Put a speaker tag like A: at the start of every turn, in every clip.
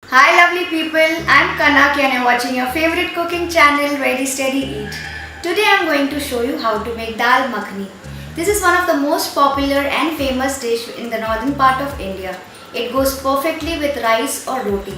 A: Hi lovely people, I'm Kanak and I'm watching your favorite cooking channel Ready Steady Eat. Today I'm going to show you how to make Dal Makhani. This is one of the most popular and famous dish in the northern part of India. It goes perfectly with rice or roti.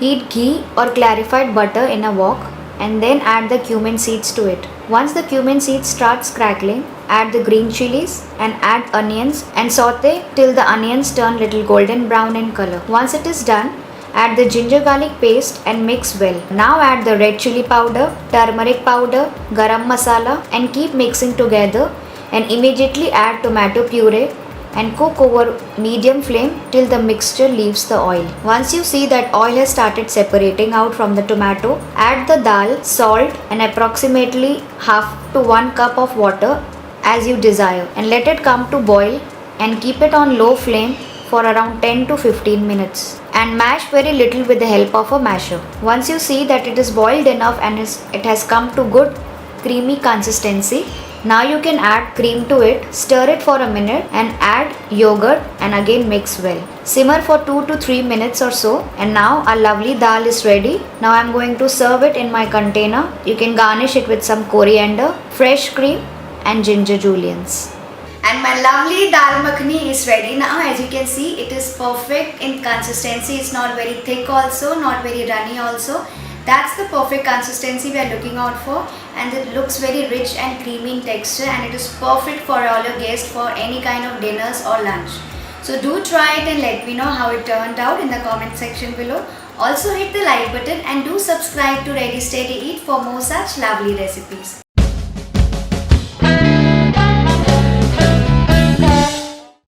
A: Heat ghee or clarified butter in a wok and then add the cumin seeds to it. Once the cumin seeds starts crackling, add the green chillies and add onions and saute till the onions turn little golden brown in color. Once it is done, add the ginger garlic paste and mix well. Now add the red chilli powder, turmeric powder, garam masala and keep mixing together and immediately add tomato puree and cook over medium flame till the mixture leaves the oil. Once you see that oil has started separating out from the tomato, add the dal, salt and approximately half to 1 cup of water as you desire and let it come to boil and keep it on low flame for around 10 to 15 minutes and mash very little with the help of a masher. Once you see that it is boiled enough and it has come to good creamy consistency, now you can add cream to it, stir it for a minute and add yogurt and again mix well. Simmer for 2 to 3 minutes or so and now our lovely dal is ready. Now I am going to serve it in my container. You can garnish it with some coriander, fresh cream and ginger juliennes. And my lovely Dal Makhani is ready now. As you can see, it is perfect in consistency. It's not very thick also, not very runny also. That's the perfect consistency we are looking out for, and it looks very rich and creamy in texture, and it is perfect for all your guests for any kind of dinners or lunch. So do try it and let me know how it turned out in the comment section below. Also hit the like button and do subscribe to Ready Steady Eat for more such lovely recipes.